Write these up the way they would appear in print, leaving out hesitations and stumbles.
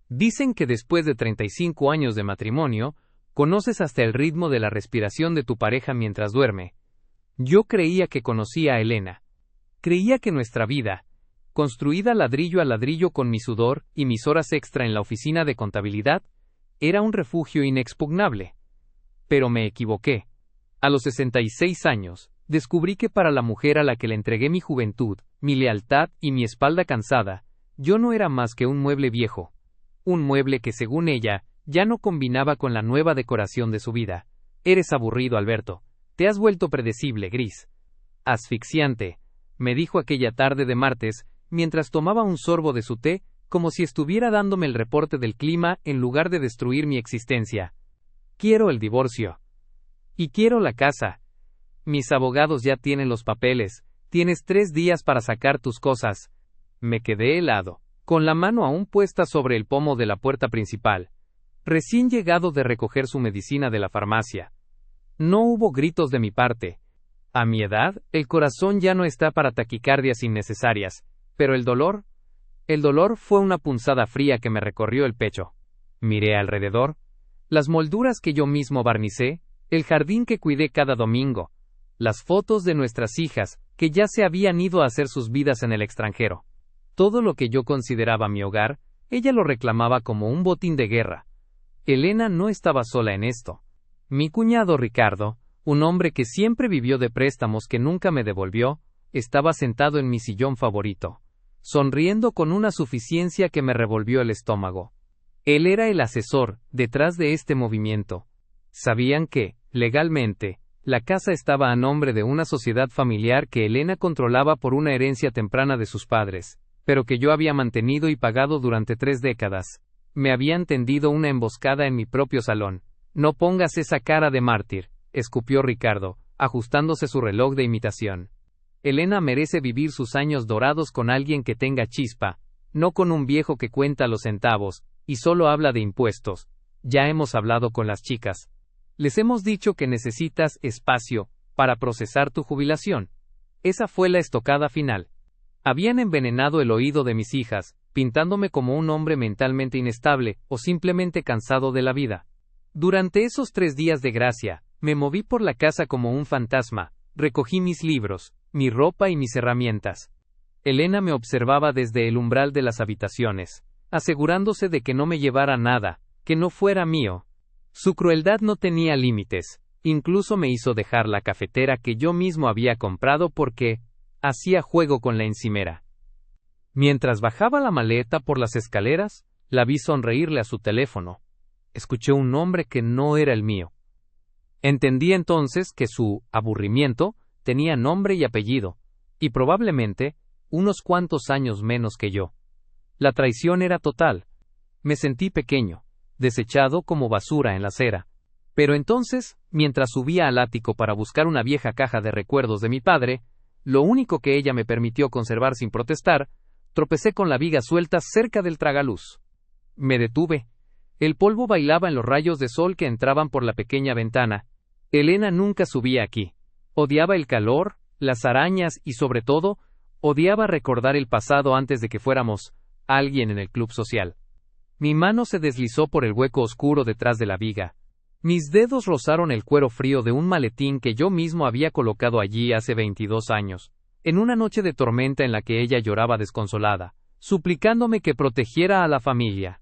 Dicen que después de 35 años de matrimonio, conoces hasta el ritmo de la respiración de tu pareja mientras duerme. Yo creía que conocía a Elena. Creía que nuestra vida, construida ladrillo a ladrillo con mi sudor y mis horas extra en la oficina de contabilidad, era un refugio inexpugnable. Pero me equivoqué. A los 66 años, descubrí que para la mujer a la que le entregué mi juventud, mi lealtad y mi espalda cansada, yo no era más que un mueble viejo. Un mueble que, según ella, ya no combinaba con la nueva decoración de su vida. Eres aburrido, Alberto. Te has vuelto predecible, gris. Asfixiante, me dijo aquella tarde de martes, mientras tomaba un sorbo de su té, como si estuviera dándome el reporte del clima en lugar de destruir mi existencia. Quiero el divorcio. Y quiero la casa. Mis abogados ya tienen los papeles. Tienes 3 días para sacar tus cosas. Me quedé helado, con la mano aún puesta sobre el pomo de la puerta principal. Recién llegado de recoger su medicina de la farmacia. No hubo gritos de mi parte. A mi edad, el corazón ya no está para taquicardias innecesarias, pero el dolor fue una punzada fría que me recorrió el pecho. Miré alrededor. Las molduras que yo mismo barnicé, el jardín que cuidé cada domingo, las fotos de nuestras hijas, que ya se habían ido a hacer sus vidas en el extranjero. Todo lo que yo consideraba mi hogar, ella lo reclamaba como un botín de guerra. Elena no estaba sola en esto. Mi cuñado Ricardo, un hombre que siempre vivió de préstamos que nunca me devolvió, estaba sentado en mi sillón favorito, sonriendo con una suficiencia que me revolvió el estómago. Él era el asesor detrás de este movimiento. Sabían que, legalmente, la casa estaba a nombre de una sociedad familiar que Elena controlaba por una herencia temprana de sus padres, pero que yo había mantenido y pagado durante 3 décadas. Me habían tendido una emboscada en mi propio salón. No pongas esa cara de mártir, escupió Ricardo, ajustándose su reloj de imitación. Elena merece vivir sus años dorados con alguien que tenga chispa, no con un viejo que cuenta los centavos, y solo habla de impuestos. Ya hemos hablado con las chicas. Les hemos dicho que necesitas espacio para procesar tu jubilación. Esa fue la estocada final. Habían envenenado el oído de mis hijas, pintándome como un hombre mentalmente inestable o simplemente cansado de la vida. Durante esos 3 días de gracia, me moví por la casa como un fantasma, recogí mis libros, mi ropa y mis herramientas. Elena me observaba desde el umbral de las habitaciones, asegurándose de que no me llevara nada, que no fuera mío. Su crueldad no tenía límites, incluso me hizo dejar la cafetera que yo mismo había comprado porque hacía juego con la encimera. Mientras bajaba la maleta por las escaleras, la vi sonreírle a su teléfono. Escuché un nombre que no era el mío. Entendí entonces que su aburrimiento tenía nombre y apellido, y probablemente unos cuantos años menos que yo. La traición era total. Me sentí pequeño, desechado como basura en la acera. Pero entonces, mientras subía al ático para buscar una vieja caja de recuerdos de mi padre, lo único que ella me permitió conservar sin protestar, tropecé con la viga suelta cerca del tragaluz. Me detuve. El polvo bailaba en los rayos de sol que entraban por la pequeña ventana. Elena nunca subía aquí. Odiaba el calor, las arañas y sobre todo, odiaba recordar el pasado antes de que fuéramos alguien en el club social. Mi mano se deslizó por el hueco oscuro detrás de la viga. Mis dedos rozaron el cuero frío de un maletín que yo mismo había colocado allí hace 22 años, en una noche de tormenta en la que ella lloraba desconsolada, suplicándome que protegiera a la familia.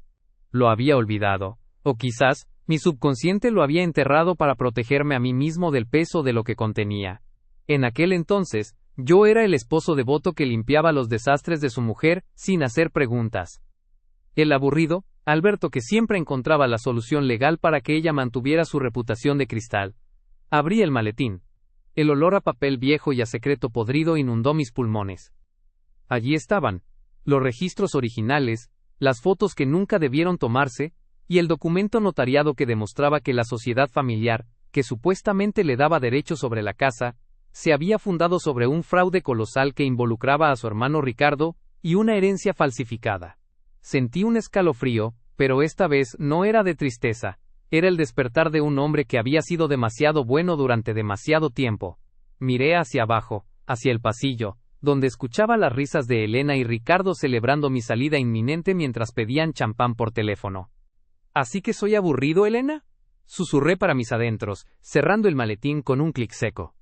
Lo había olvidado, o quizás, mi subconsciente lo había enterrado para protegerme a mí mismo del peso de lo que contenía. En aquel entonces, yo era el esposo devoto que limpiaba los desastres de su mujer sin hacer preguntas. El aburrido, Alberto, que siempre encontraba la solución legal para que ella mantuviera su reputación de cristal. Abrí el maletín. El olor a papel viejo y a secreto podrido inundó mis pulmones. Allí estaban los registros originales, las fotos que nunca debieron tomarse, y el documento notariado que demostraba que la sociedad familiar, que supuestamente le daba derecho sobre la casa, se había fundado sobre un fraude colosal que involucraba a su hermano Ricardo y una herencia falsificada. Sentí un escalofrío, pero esta vez no era de tristeza, era el despertar de un hombre que había sido demasiado bueno durante demasiado tiempo. Miré hacia abajo, hacia el pasillo, donde escuchaba las risas de Elena y Ricardo celebrando mi salida inminente mientras pedían champán por teléfono. ¿Así que soy aburrido, Elena?, susurré para mis adentros, cerrando el maletín con un clic seco.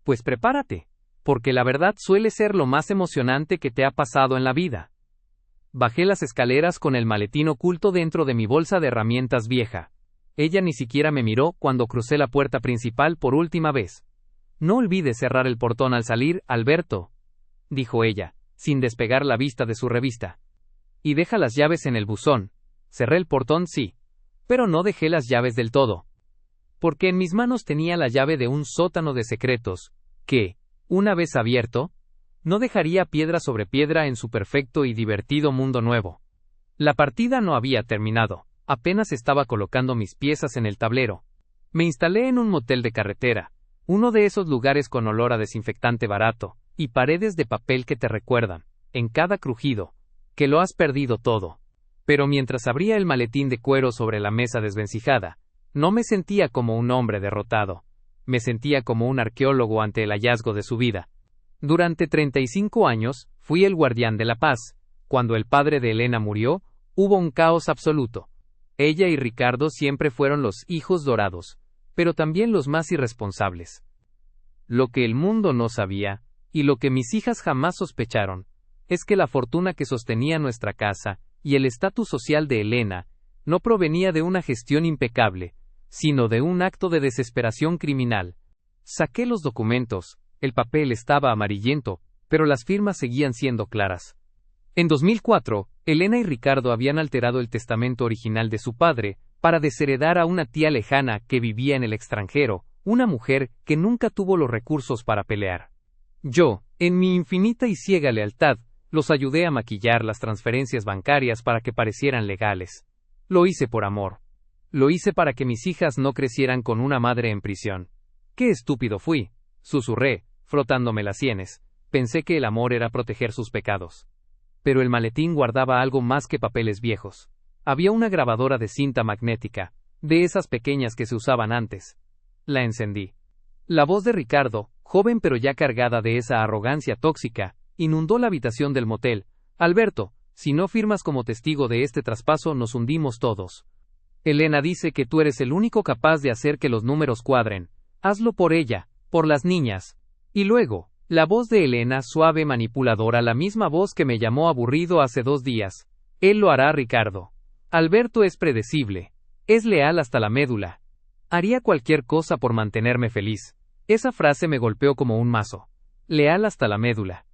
Pues prepárate, porque la verdad suele ser lo más emocionante que te ha pasado en la vida. Bajé las escaleras con el maletín oculto dentro de mi bolsa de herramientas vieja. Ella ni siquiera me miró cuando crucé la puerta principal por última vez. No olvides cerrar el portón al salir, Alberto, dijo ella, sin despegar la vista de su revista. Y deja las llaves en el buzón. Cerré el portón, sí, pero no dejé las llaves del todo. Porque en mis manos tenía la llave de un sótano de secretos, que, una vez abierto, no dejaría piedra sobre piedra en su perfecto y divertido mundo nuevo. La partida no había terminado, apenas estaba colocando mis piezas en el tablero. Me instalé en un motel de carretera, uno de esos lugares con olor a desinfectante barato, y paredes de papel que te recuerdan, en cada crujido, que lo has perdido todo. Pero mientras abría el maletín de cuero sobre la mesa desvencijada, no me sentía como un hombre derrotado. Me sentía como un arqueólogo ante el hallazgo de su vida. Durante 35 años, fui el guardián de la paz. Cuando el padre de Elena murió, hubo un caos absoluto. Ella y Ricardo siempre fueron los hijos dorados, pero también los más irresponsables. Lo que el mundo no sabía, y lo que mis hijas jamás sospecharon, es que la fortuna que sostenía nuestra casa, y el estatus social de Elena, no provenía de una gestión impecable, sino de un acto de desesperación criminal. Saqué los documentos, el papel estaba amarillento, pero las firmas seguían siendo claras. En 2004, Elena y Ricardo habían alterado el testamento original de su padre, para desheredar a una tía lejana que vivía en el extranjero, una mujer que nunca tuvo los recursos para pelear. Yo, en mi infinita y ciega lealtad, los ayudé a maquillar las transferencias bancarias para que parecieran legales. Lo hice por amor. Lo hice para que mis hijas no crecieran con una madre en prisión. ¡Qué estúpido fui!, susurré, frotándome las sienes. Pensé que el amor era proteger sus pecados. Pero el maletín guardaba algo más que papeles viejos. Había una grabadora de cinta magnética, de esas pequeñas que se usaban antes. La encendí. La voz de Ricardo, joven pero ya cargada de esa arrogancia tóxica, inundó la habitación del motel. Alberto, si no firmas como testigo de este traspaso nos hundimos todos. Elena dice que tú eres el único capaz de hacer que los números cuadren. Hazlo por ella, por las niñas. Y luego, la voz de Elena, suave manipuladora, la misma voz que me llamó aburrido hace 2 días. Él lo hará, Ricardo. Alberto es predecible. Es leal hasta la médula. Haría cualquier cosa por mantenerme feliz. Esa frase me golpeó como un mazo. Leal hasta la médula.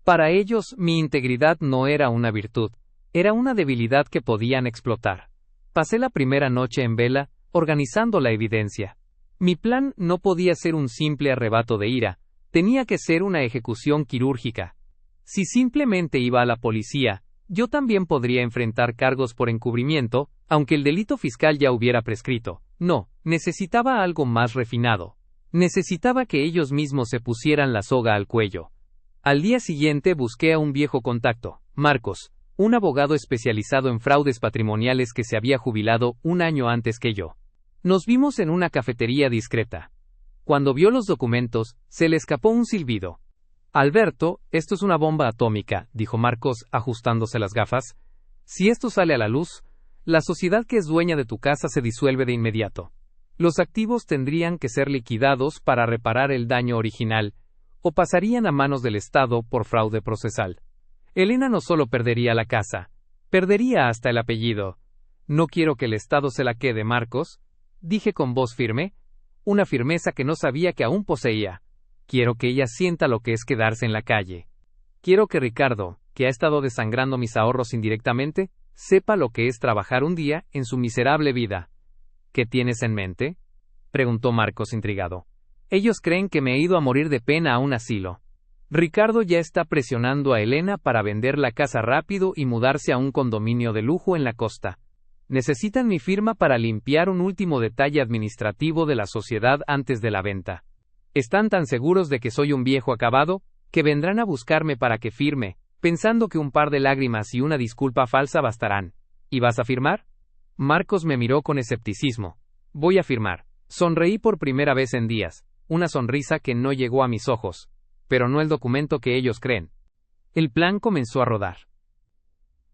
Para ellos, mi integridad no era una virtud, era una debilidad que podían explotar. Pasé la primera noche en vela, organizando la evidencia. Mi plan no podía ser un simple arrebato de ira, tenía que ser una ejecución quirúrgica. Si simplemente iba a la policía, yo también podría enfrentar cargos por encubrimiento, aunque el delito fiscal ya hubiera prescrito. No, necesitaba algo más refinado. Necesitaba que ellos mismos se pusieran la soga al cuello. Al día siguiente busqué a un viejo contacto, Marcos, un abogado especializado en fraudes patrimoniales que se había jubilado 1 año antes que yo. Nos vimos en una cafetería discreta. Cuando vio los documentos, se le escapó un silbido. Alberto, esto es una bomba atómica, dijo Marcos, ajustándose las gafas. Si esto sale a la luz, la sociedad que es dueña de tu casa se disuelve de inmediato. Los activos tendrían que ser liquidados para reparar el daño original, o pasarían a manos del Estado por fraude procesal. Elena no solo perdería la casa, perdería hasta el apellido. No quiero que el Estado se la quede, Marcos, dije con voz firme, una firmeza que no sabía que aún poseía. Quiero que ella sienta lo que es quedarse en la calle. Quiero que Ricardo, que ha estado desangrando mis ahorros indirectamente, sepa lo que es trabajar un día en su miserable vida. ¿Qué tienes en mente?, preguntó Marcos intrigado. Ellos creen que me he ido a morir de pena a un asilo. Ricardo ya está presionando a Elena para vender la casa rápido y mudarse a un condominio de lujo en la costa. Necesitan mi firma para limpiar un último detalle administrativo de la sociedad antes de la venta. Están tan seguros de que soy un viejo acabado, que vendrán a buscarme para que firme, pensando que un par de lágrimas y una disculpa falsa bastarán. ¿Y vas a firmar? Marcos me miró con escepticismo. Voy a firmar. Sonreí por primera vez en días, una sonrisa que no llegó a mis ojos. pero no el documento que ellos creen. El plan comenzó a rodar.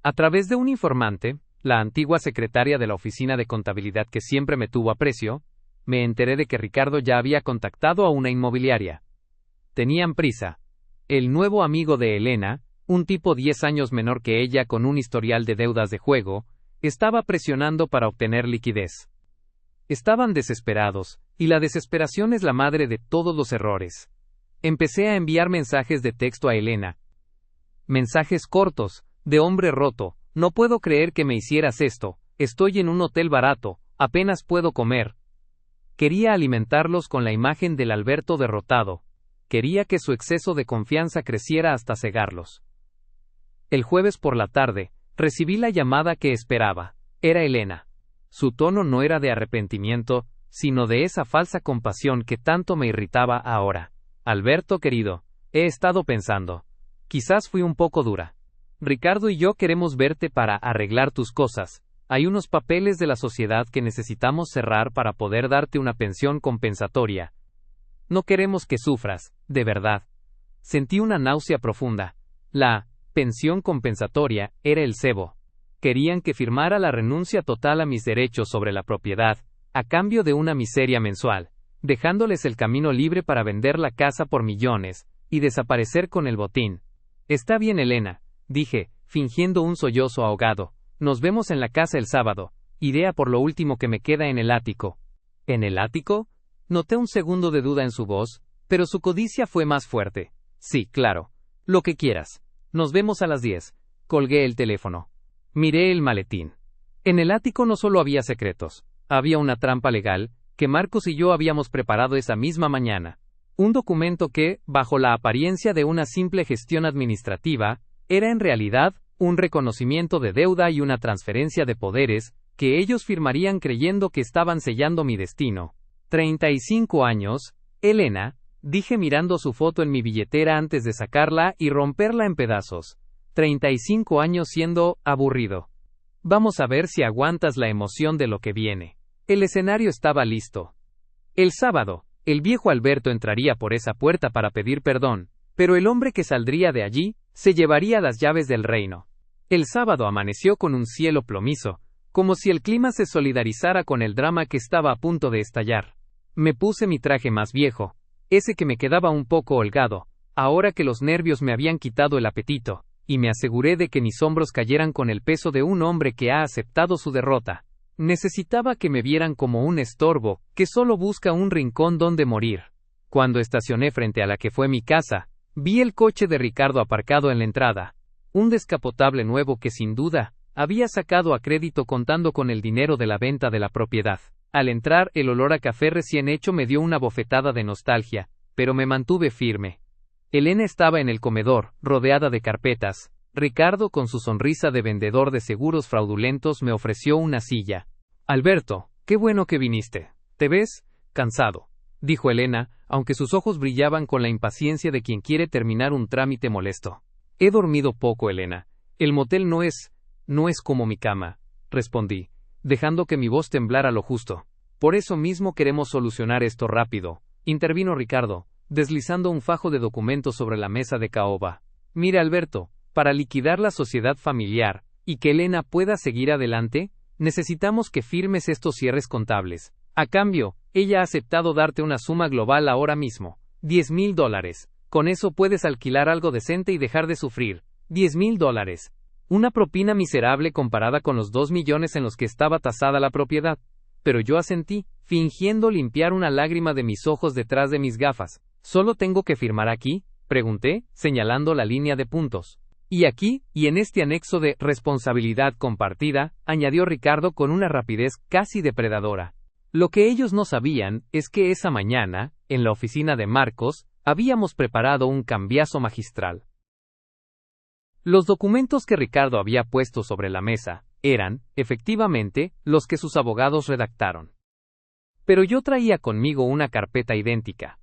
A través de un informante, la antigua secretaria de la oficina de contabilidad que siempre me tuvo aprecio, me enteré de que Ricardo ya había contactado a una inmobiliaria. Tenían prisa. El nuevo amigo de Elena, un tipo 10 años menor que ella con un historial de deudas de juego, estaba presionando para obtener liquidez. Estaban desesperados, y la desesperación es la madre de todos los errores. Empecé a enviar mensajes de texto a Elena. Mensajes cortos, de hombre roto: no puedo creer que me hicieras esto, estoy en un hotel barato, apenas puedo comer. Quería alimentarlos con la imagen del Alberto derrotado. Quería que su exceso de confianza creciera hasta cegarlos. El jueves por la tarde, recibí la llamada que esperaba. Era Elena. Su tono no era de arrepentimiento, sino de esa falsa compasión que tanto me irritaba ahora. Alberto querido, he estado pensando. Quizás fui un poco dura. Ricardo y yo queremos verte para arreglar tus cosas. Hay unos papeles de la sociedad que necesitamos cerrar para poder darte una pensión compensatoria. No queremos que sufras, de verdad. Sentí una náusea profunda. La pensión compensatoria era el cebo. Querían que firmara la renuncia total a mis derechos sobre la propiedad, a cambio de una miseria mensual, dejándoles el camino libre para vender la casa por millones, y desaparecer con el botín. Está bien, Elena, dije, fingiendo un sollozo ahogado. Nos vemos en la casa el sábado. Iré a por lo último que me queda en el ático. ¿En el ático? Noté un segundo de duda en su voz, pero su codicia fue más fuerte. Sí, claro. Lo que quieras. Nos vemos a las 10. Colgué el teléfono. Miré el maletín. En el ático no solo había secretos. Había una trampa legal, que Marcos y yo habíamos preparado esa misma mañana. Un documento que, bajo la apariencia de una simple gestión administrativa, era en realidad un reconocimiento de deuda y una transferencia de poderes, que ellos firmarían creyendo que estaban sellando mi destino. 35 años, Elena, dije mirando su foto en mi billetera antes de sacarla y romperla en pedazos. 35 años siendo aburrido. Vamos a ver si aguantas la emoción de lo que viene. El escenario estaba listo. El sábado, el viejo Alberto entraría por esa puerta para pedir perdón, pero el hombre que saldría de allí, se llevaría las llaves del reino. El sábado amaneció con un cielo plomizo, como si el clima se solidarizara con el drama que estaba a punto de estallar. Me puse mi traje más viejo, ese que me quedaba un poco holgado, ahora que los nervios me habían quitado el apetito, y me aseguré de que mis hombros cayeran con el peso de un hombre que ha aceptado su derrota. Necesitaba que me vieran como un estorbo, que solo busca un rincón donde morir. Cuando estacioné frente a la que fue mi casa, vi el coche de Ricardo aparcado en la entrada. Un descapotable nuevo que sin duda, había sacado a crédito contando con el dinero de la venta de la propiedad. Al entrar, el olor a café recién hecho me dio una bofetada de nostalgia, pero me mantuve firme. Elena estaba en el comedor, rodeada de carpetas. Ricardo, con su sonrisa de vendedor de seguros fraudulentos, me ofreció una silla. Alberto, qué bueno que viniste. ¿Te ves cansado?, dijo Elena, aunque sus ojos brillaban con la impaciencia de quien quiere terminar un trámite molesto. He dormido poco, Elena. El motel no es como mi cama, respondí, dejando que mi voz temblara lo justo. Por eso mismo queremos solucionar esto rápido, intervino Ricardo, deslizando un fajo de documentos sobre la mesa de caoba. Mira, Alberto, para liquidar la sociedad familiar, y que Elena pueda seguir adelante, necesitamos que firmes estos cierres contables. A cambio, ella ha aceptado darte una suma global ahora mismo, $10,000. Con eso puedes alquilar algo decente y dejar de sufrir. $10,000. Una propina miserable comparada con los 2 millones en los que estaba tasada la propiedad. Pero yo asentí, fingiendo limpiar una lágrima de mis ojos detrás de mis gafas. ¿Solo tengo que firmar aquí?, pregunté, señalando la línea de puntos. Y aquí, y en este anexo de responsabilidad compartida, añadió Ricardo con una rapidez casi depredadora. Lo que ellos no sabían es que esa mañana, en la oficina de Marcos, habíamos preparado un cambiazo magistral. Los documentos que Ricardo había puesto sobre la mesa eran, efectivamente, los que sus abogados redactaron. Pero yo traía conmigo una carpeta idéntica.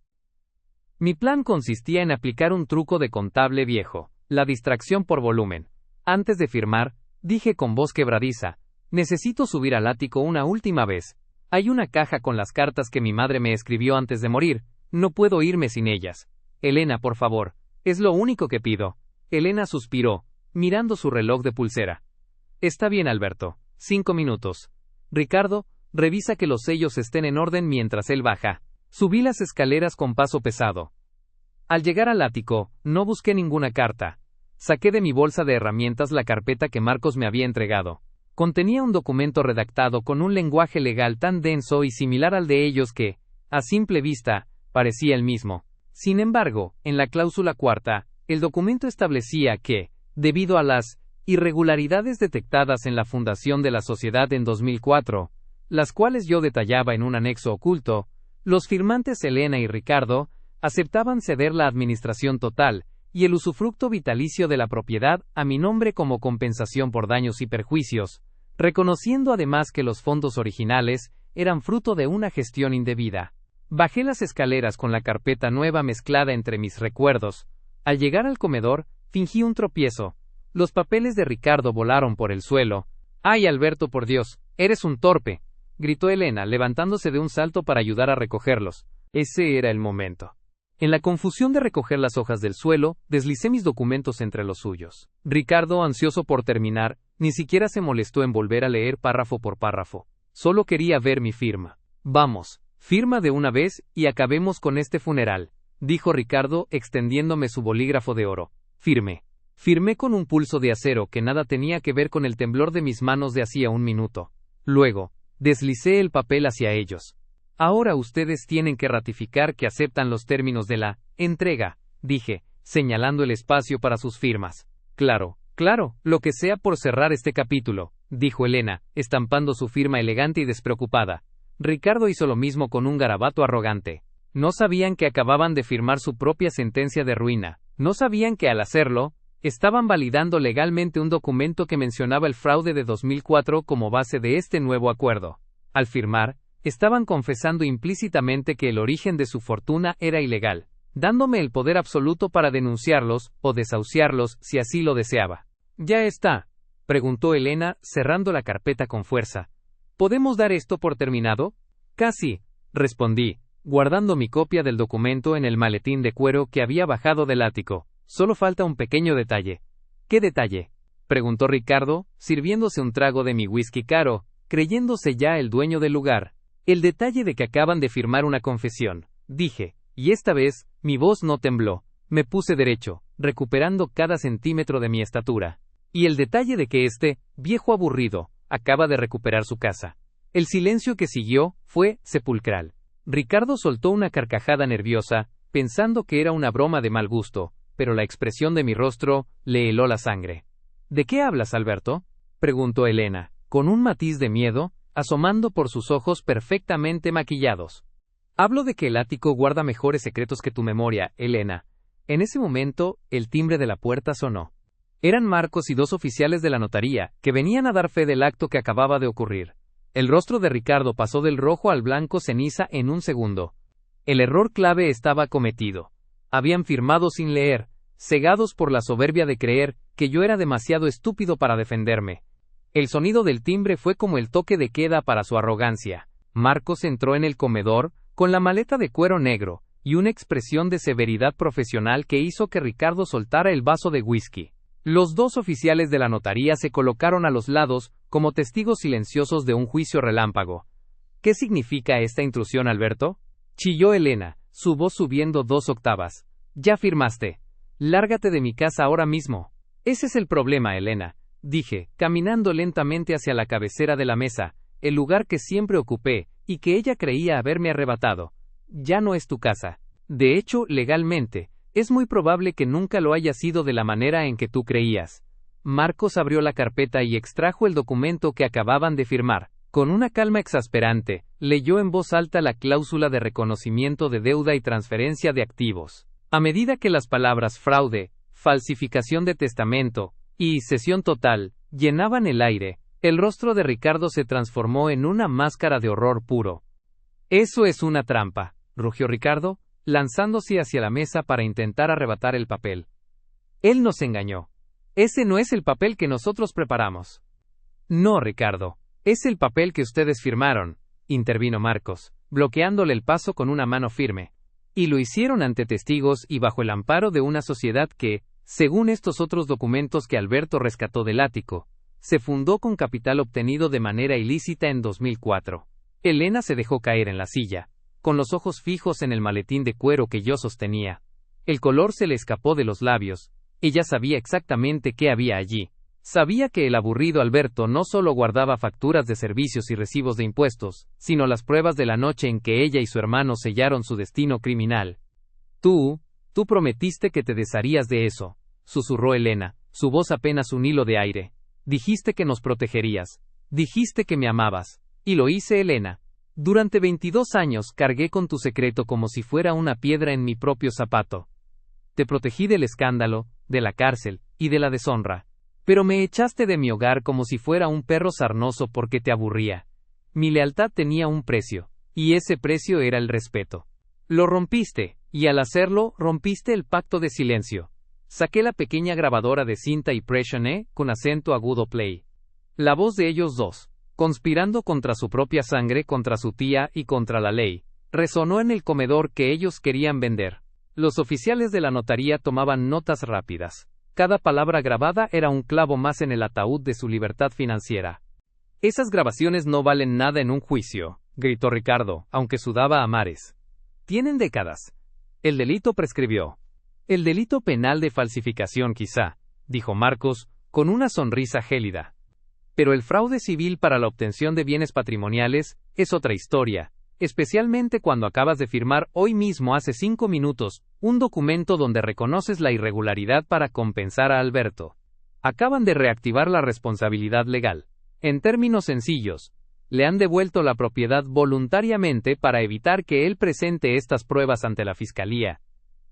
Mi plan consistía en aplicar un truco de contable viejo, la distracción por volumen. Antes de firmar, dije con voz quebradiza, necesito subir al ático una última vez. Hay una caja con las cartas que mi madre me escribió antes de morir, no puedo irme sin ellas. Elena, por favor. Es lo único que pido. Elena suspiró, mirando su reloj de pulsera. Está bien, Alberto. 5 minutos. Ricardo, revisa que los sellos estén en orden mientras él baja. Subí las escaleras con paso pesado. Al llegar al ático, no busqué ninguna carta. Saqué de mi bolsa de herramientas la carpeta que Marcos me había entregado. Contenía un documento redactado con un lenguaje legal tan denso y similar al de ellos que, a simple vista, parecía el mismo. Sin embargo, en la cláusula cuarta, el documento establecía que, debido a las irregularidades detectadas en la fundación de la sociedad en 2004, las cuales yo detallaba en un anexo oculto, los firmantes Elena y Ricardo aceptaban ceder la administración total y el usufructo vitalicio de la propiedad a mi nombre como compensación por daños y perjuicios, reconociendo además que los fondos originales eran fruto de una gestión indebida. Bajé las escaleras con la carpeta nueva mezclada entre mis recuerdos. Al llegar al comedor, fingí un tropiezo. Los papeles de Ricardo volaron por el suelo. ¡Ay, Alberto, por Dios! ¡Eres un torpe!, gritó Elena, levantándose de un salto para ayudar a recogerlos. Ese era el momento. En la confusión de recoger las hojas del suelo, deslicé mis documentos entre los suyos. Ricardo, ansioso por terminar, ni siquiera se molestó en volver a leer párrafo por párrafo. Solo quería ver mi firma. Vamos, firma de una vez y acabemos con este funeral, dijo Ricardo, extendiéndome su bolígrafo de oro. Firme. Firmé con un pulso de acero que nada tenía que ver con el temblor de mis manos de hacía un minuto. Luego, deslicé el papel hacia ellos. Ahora ustedes tienen que ratificar que aceptan los términos de la entrega, dije, señalando el espacio para sus firmas. Claro, lo que sea por cerrar este capítulo, dijo Elena, estampando su firma elegante y despreocupada. Ricardo hizo lo mismo con un garabato arrogante. No sabían que acababan de firmar su propia sentencia de ruina. No sabían que al hacerlo, estaban validando legalmente un documento que mencionaba el fraude de 2004 como base de este nuevo acuerdo. Al firmar, estaban confesando implícitamente que el origen de su fortuna era ilegal, dándome el poder absoluto para denunciarlos o desahuciarlos si así lo deseaba. ¿Ya está?, preguntó Elena, cerrando la carpeta con fuerza. ¿Podemos dar esto por terminado? Casi, respondí, guardando mi copia del documento en el maletín de cuero que había bajado del ático. Solo falta un pequeño detalle. ¿Qué detalle?, preguntó Ricardo, sirviéndose un trago de mi whisky caro, creyéndose ya el dueño del lugar. El detalle de que acaban de firmar una confesión, dije, y esta vez, mi voz no tembló. Me puse derecho, recuperando cada centímetro de mi estatura. Y el detalle de que este viejo aburrido acaba de recuperar su casa. El silencio que siguió fue sepulcral. Ricardo soltó una carcajada nerviosa, pensando que era una broma de mal gusto, pero la expresión de mi rostro le heló la sangre. ¿De qué hablas, Alberto?, preguntó Elena, con un matiz de miedo, asomando por sus ojos perfectamente maquillados. Hablo de que el ático guarda mejores secretos que tu memoria, Elena. En ese momento, el timbre de la puerta sonó. Eran Marcos y 2 oficiales de la notaría, que venían a dar fe del acto que acababa de ocurrir. El rostro de Ricardo pasó del rojo al blanco ceniza en un segundo. El error clave estaba cometido. Habían firmado sin leer, cegados por la soberbia de creer que yo era demasiado estúpido para defenderme. El sonido del timbre fue como el toque de queda para su arrogancia. Marcos entró en el comedor, con la maleta de cuero negro, y una expresión de severidad profesional que hizo que Ricardo soltara el vaso de whisky. Los 2 oficiales de la notaría se colocaron a los lados, como testigos silenciosos de un juicio relámpago. ¿Qué significa esta intrusión, Alberto?, chilló Elena, su voz subiendo 2 octavas. Ya firmaste. Lárgate de mi casa ahora mismo. Ese es el problema, Elena, dije, caminando lentamente hacia la cabecera de la mesa, el lugar que siempre ocupé, y que ella creía haberme arrebatado. Ya no es tu casa. De hecho, legalmente, es muy probable que nunca lo haya sido de la manera en que tú creías. Marcos abrió la carpeta y extrajo el documento que acababan de firmar. Con una calma exasperante, leyó en voz alta la cláusula de reconocimiento de deuda y transferencia de activos. A medida que las palabras fraude, falsificación de testamento y cesión total llenaban el aire, el rostro de Ricardo se transformó en una máscara de horror puro. «Eso es una trampa», rugió Ricardo, lanzándose hacia la mesa para intentar arrebatar el papel. «Él nos engañó. Ese no es el papel que nosotros preparamos». «No, Ricardo. Es el papel que ustedes firmaron», intervino Marcos, bloqueándole el paso con una mano firme. Y lo hicieron ante testigos y bajo el amparo de una sociedad que, según estos otros documentos que Alberto rescató del ático, se fundó con capital obtenido de manera ilícita en 2004. Elena se dejó caer en la silla, con los ojos fijos en el maletín de cuero que yo sostenía. El color se le escapó de los labios. Ella sabía exactamente qué había allí. Sabía que el aburrido Alberto no solo guardaba facturas de servicios y recibos de impuestos, sino las pruebas de la noche en que ella y su hermano sellaron su destino criminal. Tú prometiste que te desharías de eso, susurró Elena, su voz apenas un hilo de aire. Dijiste que nos protegerías. Dijiste que me amabas. Y lo hice, Elena. Durante 22 años cargué con tu secreto como si fuera una piedra en mi propio zapato. Te protegí del escándalo, de la cárcel, y de la deshonra. Pero me echaste de mi hogar como si fuera un perro sarnoso porque te aburría. Mi lealtad tenía un precio, y ese precio era el respeto. Lo rompiste, y al hacerlo, rompiste el pacto de silencio. Saqué la pequeña grabadora de cinta y presioné, con acento agudo play. La voz de ellos dos, conspirando contra su propia sangre, contra su tía y contra la ley, resonó en el comedor que ellos querían vender. Los oficiales de la notaría tomaban notas rápidas. Cada palabra grabada era un clavo más en el ataúd de su libertad financiera. Esas grabaciones no valen nada en un juicio, gritó Ricardo, aunque sudaba a mares. Tienen décadas. El delito prescribió. El delito penal de falsificación quizá, dijo Marcos, con una sonrisa gélida. Pero el fraude civil para la obtención de bienes patrimoniales es otra historia, especialmente cuando acabas de firmar hoy mismo hace 5 minutos, un documento donde reconoces la irregularidad para compensar a Alberto. Acaban de reactivar la responsabilidad legal. En términos sencillos, le han devuelto la propiedad voluntariamente para evitar que él presente estas pruebas ante la fiscalía.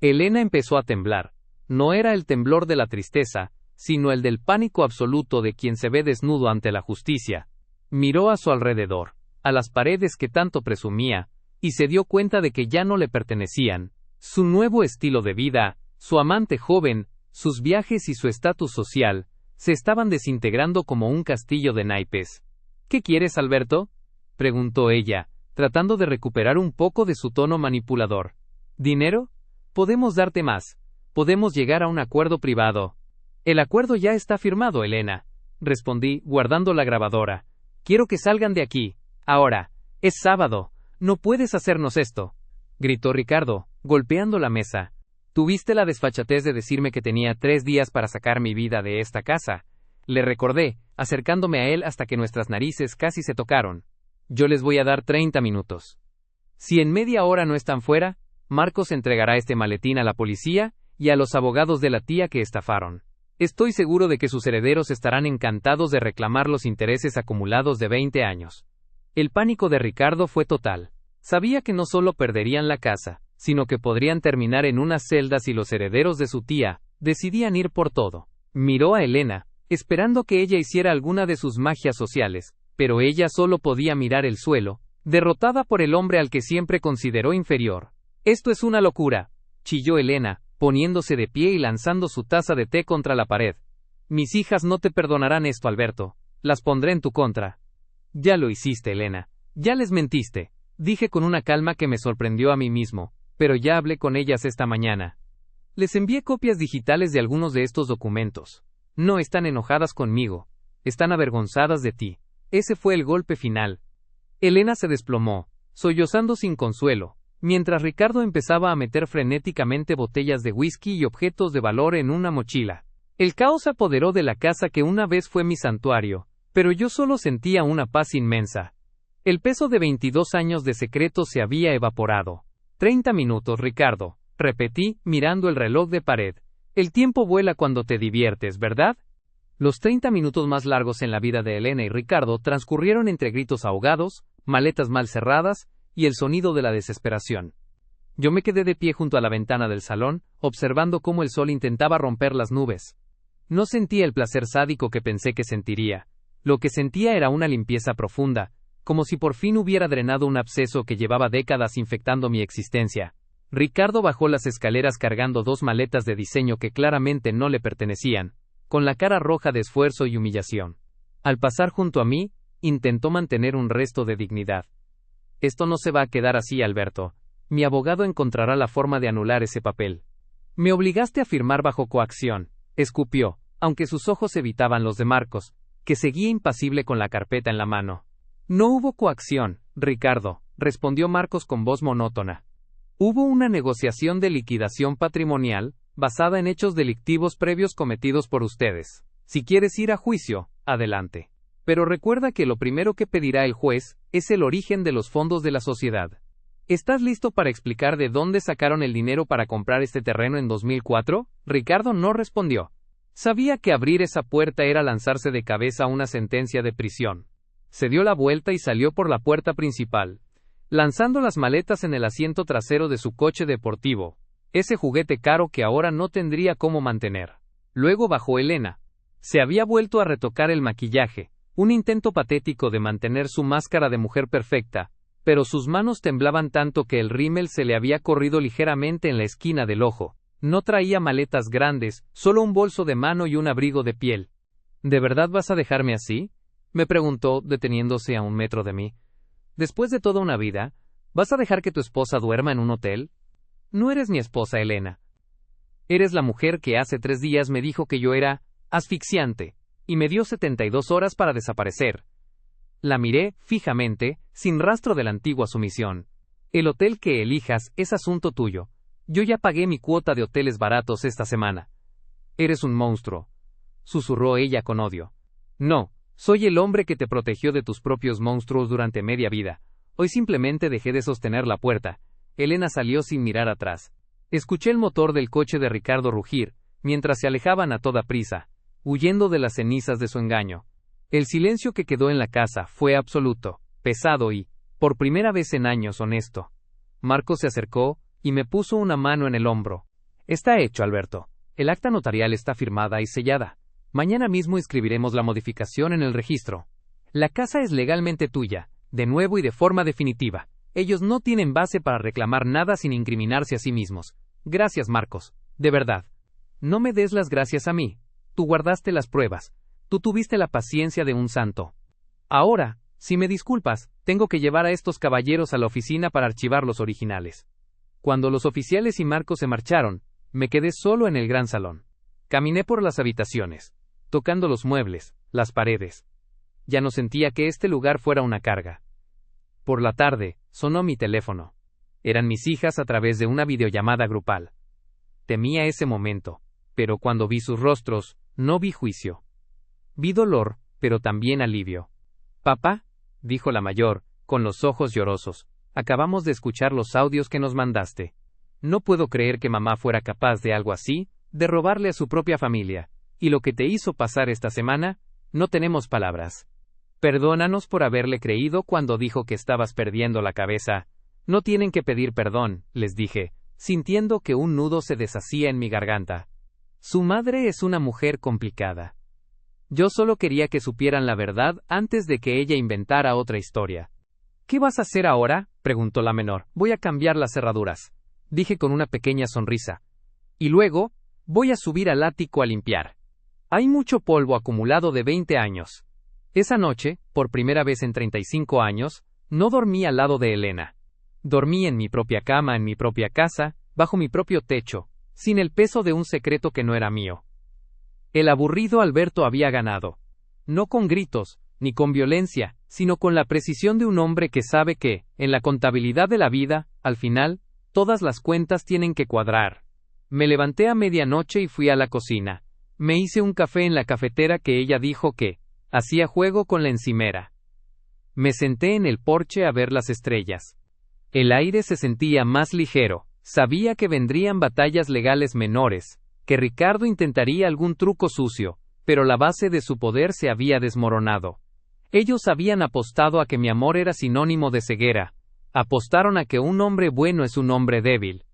Elena empezó a temblar. No era el temblor de la tristeza, sino el del pánico absoluto de quien se ve desnudo ante la justicia. Miró a su alrededor, a las paredes que tanto presumía, y se dio cuenta de que ya no le pertenecían. Su nuevo estilo de vida, su amante joven, sus viajes y su estatus social, se estaban desintegrando como un castillo de naipes. ¿Qué quieres, Alberto?, preguntó ella, tratando de recuperar un poco de su tono manipulador. ¿Dinero? Podemos darte más. Podemos llegar a un acuerdo privado. El acuerdo ya está firmado, Elena, respondí, guardando la grabadora. Quiero que salgan de aquí. Ahora. Es sábado. No puedes hacernos esto, gritó Ricardo, golpeando la mesa. Tuviste la desfachatez de decirme que tenía 3 días para sacar mi vida de esta casa. Le recordé, acercándome a él hasta que nuestras narices casi se tocaron. Yo les voy a dar 30 minutos. Si en media hora no están fuera, Marcos entregará este maletín a la policía y a los abogados de la tía que estafaron. Estoy seguro de que sus herederos estarán encantados de reclamar los intereses acumulados de 20 años. El pánico de Ricardo fue total. Sabía que no solo perderían la casa, sino que podrían terminar en unas celdas si los herederos de su tía decidían ir por todo. Miró a Elena, esperando que ella hiciera alguna de sus magias sociales, pero ella solo podía mirar el suelo, derrotada por el hombre al que siempre consideró inferior. Esto es una locura, chilló Elena, poniéndose de pie y lanzando su taza de té contra la pared. Mis hijas no te perdonarán esto, Alberto. Las pondré en tu contra. Ya lo hiciste, Elena. Ya les mentiste, dije con una calma que me sorprendió a mí mismo, pero ya hablé con ellas esta mañana. Les envié copias digitales de algunos de estos documentos. No están enojadas conmigo. Están avergonzadas de ti. Ese fue el golpe final. Elena se desplomó, sollozando sin consuelo, mientras Ricardo empezaba a meter frenéticamente botellas de whisky y objetos de valor en una mochila. El caos se apoderó de la casa que una vez fue mi santuario, pero yo solo sentía una paz inmensa. El peso de 22 años de secreto se había evaporado. 30 minutos, Ricardo, repetí, mirando el reloj de pared. El tiempo vuela cuando te diviertes, ¿verdad? Los 30 minutos más largos en la vida de Elena y Ricardo transcurrieron entre gritos ahogados, maletas mal cerradas, y el sonido de la desesperación. Yo me quedé de pie junto a la ventana del salón, observando cómo el sol intentaba romper las nubes. No sentía el placer sádico que pensé que sentiría. Lo que sentía era una limpieza profunda, como si por fin hubiera drenado un absceso que llevaba décadas infectando mi existencia. Ricardo bajó las escaleras cargando 2 maletas de diseño que claramente no le pertenecían, con la cara roja de esfuerzo y humillación. Al pasar junto a mí, intentó mantener un resto de dignidad. Esto no se va a quedar así, Alberto. Mi abogado encontrará la forma de anular ese papel. Me obligaste a firmar bajo coacción, escupió, aunque sus ojos evitaban los de Marcos, que seguía impasible con la carpeta en la mano. No hubo coacción, Ricardo, respondió Marcos con voz monótona. Hubo una negociación de liquidación patrimonial, basada en hechos delictivos previos cometidos por ustedes. Si quieres ir a juicio, adelante. Pero recuerda que lo primero que pedirá el juez es el origen de los fondos de la sociedad. ¿Estás listo para explicar de dónde sacaron el dinero para comprar este terreno en 2004? Ricardo no respondió. Sabía que abrir esa puerta era lanzarse de cabeza a una sentencia de prisión. Se dio la vuelta y salió por la puerta principal, lanzando las maletas en el asiento trasero de su coche deportivo, ese juguete caro que ahora no tendría cómo mantener. Luego bajó Elena. Se había vuelto a retocar el maquillaje, un intento patético de mantener su máscara de mujer perfecta, pero sus manos temblaban tanto que el rímel se le había corrido ligeramente en la esquina del ojo. No traía maletas grandes, solo un bolso de mano y un abrigo de piel. ¿De verdad vas a dejarme así?, me preguntó, deteniéndose a 1 metro de mí. Después de toda una vida, ¿vas a dejar que tu esposa duerma en un hotel? No eres mi esposa, Elena. Eres la mujer que hace 3 días me dijo que yo era asfixiante, y me dio 72 horas para desaparecer. La miré fijamente, sin rastro de la antigua sumisión. El hotel que elijas es asunto tuyo. Yo ya pagué mi cuota de hoteles baratos esta semana. Eres un monstruo, susurró ella con odio. No, soy el hombre que te protegió de tus propios monstruos durante media vida. Hoy simplemente dejé de sostener la puerta. Elena salió sin mirar atrás. Escuché el motor del coche de Ricardo rugir, mientras se alejaban a toda prisa, huyendo de las cenizas de su engaño. El silencio que quedó en la casa fue absoluto, pesado y, por primera vez en años, honesto. Marcos se acercó y me puso una mano en el hombro. Está hecho, Alberto. El acta notarial está firmada y sellada. Mañana mismo inscribiremos la modificación en el registro. La casa es legalmente tuya, de nuevo y de forma definitiva. Ellos no tienen base para reclamar nada sin incriminarse a sí mismos. Gracias, Marcos. De verdad. No me des las gracias a mí. Tú guardaste las pruebas. Tú tuviste la paciencia de un santo. Ahora, si me disculpas, tengo que llevar a estos caballeros a la oficina para archivar los originales. Cuando los oficiales y Marcos se marcharon, me quedé solo en el gran salón. Caminé por las habitaciones, tocando los muebles, las paredes. Ya no sentía que este lugar fuera una carga. Por la tarde, sonó mi teléfono. Eran mis hijas a través de una videollamada grupal. Temía ese momento, pero cuando vi sus rostros, no vi juicio. Vi dolor, pero también alivio. Papá, dijo la mayor, con los ojos llorosos, acabamos de escuchar los audios que nos mandaste. No puedo creer que mamá fuera capaz de algo así, de robarle a su propia familia. Y lo que te hizo pasar esta semana, no tenemos palabras. Perdónanos por haberle creído cuando dijo que estabas perdiendo la cabeza. No tienen que pedir perdón, les dije, sintiendo que un nudo se deshacía en mi garganta. Su madre es una mujer complicada. Yo solo quería que supieran la verdad antes de que ella inventara otra historia. ¿Qué vas a hacer ahora?, preguntó la menor. Voy a cambiar las cerraduras, dije con una pequeña sonrisa. Y luego, voy a subir al ático a limpiar. Hay mucho polvo acumulado de 20 años. Esa noche, por primera vez en 35 años, no dormí al lado de Elena. Dormí en mi propia cama, en mi propia casa, bajo mi propio techo, sin el peso de un secreto que no era mío. El aburrido Alberto había ganado. No con gritos, ni con violencia, sino con la precisión de un hombre que sabe que, en la contabilidad de la vida, al final, todas las cuentas tienen que cuadrar. Me levanté a medianoche y fui a la cocina. Me hice un café en la cafetera que ella dijo que hacía juego con la encimera. Me senté en el porche a ver las estrellas. El aire se sentía más ligero. Sabía que vendrían batallas legales menores, que Ricardo intentaría algún truco sucio, pero la base de su poder se había desmoronado. Ellos habían apostado a que mi amor era sinónimo de ceguera. Apostaron a que un hombre bueno es un hombre débil.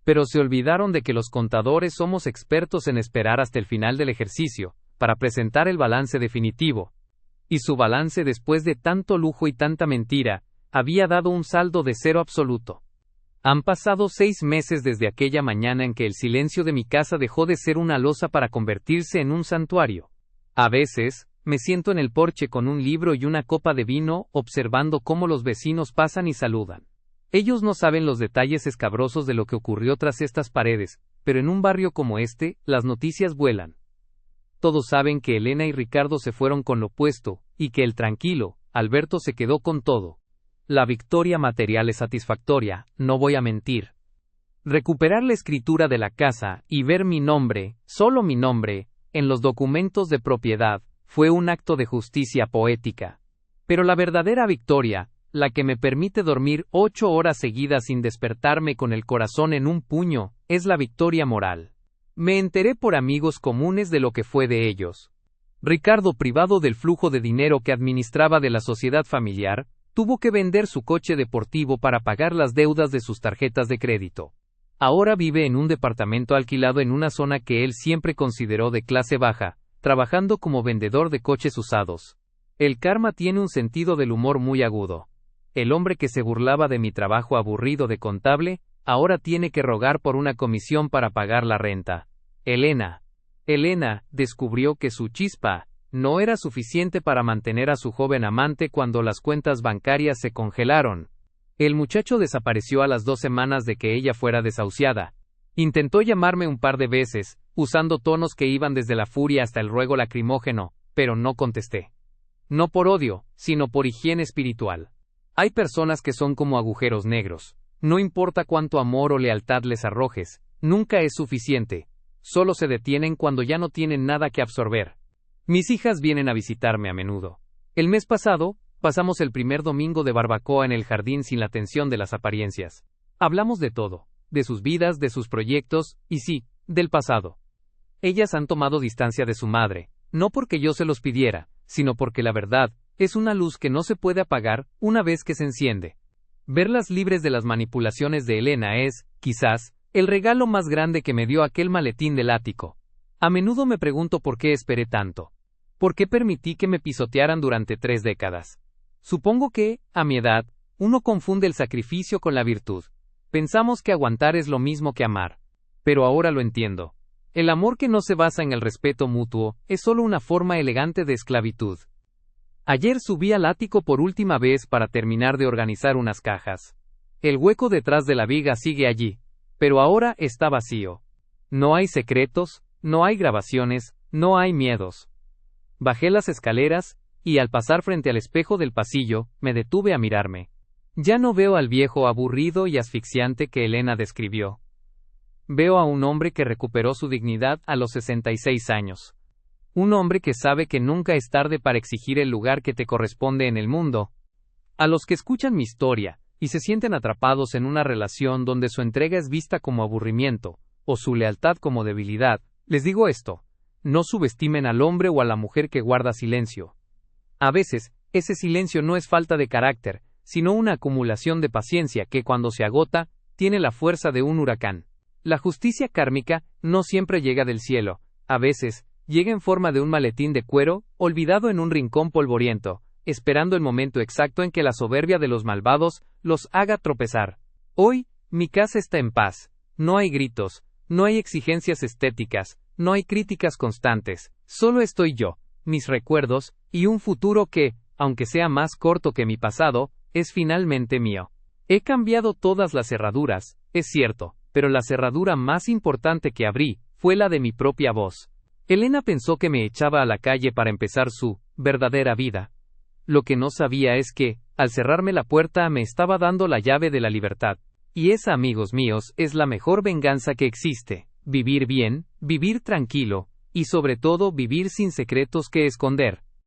Pero se olvidaron de que los contadores somos expertos en esperar hasta el final del ejercicio, para presentar el balance definitivo. Y su balance, después de tanto lujo y tanta mentira, había dado un saldo de 0 absoluto. Han pasado 6 meses desde aquella mañana en que el silencio de mi casa dejó de ser una losa para convertirse en un santuario. A veces, me siento en el porche con un libro y una copa de vino, observando cómo los vecinos pasan y saludan. Ellos no saben los detalles escabrosos de lo que ocurrió tras estas paredes, pero en un barrio como este, las noticias vuelan. Todos saben que Elena y Ricardo se fueron con lo puesto, y que el tranquilo, Alberto se quedó con todo. La victoria material es satisfactoria, no voy a mentir. Recuperar la escritura de la casa y ver mi nombre, solo mi nombre, en los documentos de propiedad, fue un acto de justicia poética. Pero la verdadera victoria, la que me permite dormir 8 horas seguidas sin despertarme con el corazón en un puño, es la victoria moral. Me enteré por amigos comunes de lo que fue de ellos. Ricardo, privado del flujo de dinero que administraba de la sociedad familiar, tuvo que vender su coche deportivo para pagar las deudas de sus tarjetas de crédito. Ahora vive en un departamento alquilado en una zona que él siempre consideró de clase baja, trabajando como vendedor de coches usados. El karma tiene un sentido del humor muy agudo. El hombre que se burlaba de mi trabajo aburrido de contable, ahora tiene que rogar por una comisión para pagar la renta. Elena descubrió que su chispa no era suficiente para mantener a su joven amante cuando las cuentas bancarias se congelaron. El muchacho desapareció a las 2 semanas de que ella fuera desahuciada. Intentó llamarme un par de veces, usando tonos que iban desde la furia hasta el ruego lacrimógeno, pero no contesté. No por odio, sino por higiene espiritual. Hay personas que son como agujeros negros. No importa cuánto amor o lealtad les arrojes, nunca es suficiente. Solo se detienen cuando ya no tienen nada que absorber. Mis hijas vienen a visitarme a menudo. El mes pasado, pasamos el primer domingo de barbacoa en el jardín sin la tensión de las apariencias. Hablamos de todo, de sus vidas, de sus proyectos, y sí, del pasado. Ellas han tomado distancia de su madre, no porque yo se los pidiera, sino porque la verdad, es una luz que no se puede apagar una vez que se enciende. Verlas libres de las manipulaciones de Elena es, quizás, el regalo más grande que me dio aquel maletín del ático. A menudo me pregunto por qué esperé tanto. ¿Por qué permití que me pisotearan durante 3 décadas? Supongo que, a mi edad, uno confunde el sacrificio con la virtud. Pensamos que aguantar es lo mismo que amar. Pero ahora lo entiendo. El amor que no se basa en el respeto mutuo, es solo una forma elegante de esclavitud. Ayer subí al ático por última vez para terminar de organizar unas cajas. El hueco detrás de la viga sigue allí, pero ahora está vacío. No hay secretos, no hay grabaciones, no hay miedos. Bajé las escaleras, y al pasar frente al espejo del pasillo, me detuve a mirarme. Ya no veo al viejo aburrido y asfixiante que Elena describió. Veo a un hombre que recuperó su dignidad a los 66 años. Un hombre que sabe que nunca es tarde para exigir el lugar que te corresponde en el mundo. A los que escuchan mi historia, y se sienten atrapados en una relación donde su entrega es vista como aburrimiento, o su lealtad como debilidad, les digo esto: no subestimen al hombre o a la mujer que guarda silencio. A veces, ese silencio no es falta de carácter, sino una acumulación de paciencia que cuando se agota, tiene la fuerza de un huracán. La justicia kármica no siempre llega del cielo, a veces, llega en forma de un maletín de cuero, olvidado en un rincón polvoriento, esperando el momento exacto en que la soberbia de los malvados los haga tropezar. Hoy, mi casa está en paz. No hay gritos, no hay exigencias estéticas, no hay críticas constantes, solo estoy yo, mis recuerdos, y un futuro que, aunque sea más corto que mi pasado, es finalmente mío. He cambiado todas las cerraduras, es cierto, pero la cerradura más importante que abrí, fue la de mi propia voz. Elena pensó que me echaba a la calle para empezar su verdadera vida. Lo que no sabía es que, al cerrarme la puerta, me estaba dando la llave de la libertad. Y esa, amigos míos, es la mejor venganza que existe. Vivir bien, vivir tranquilo, y sobre todo vivir sin secretos que esconder.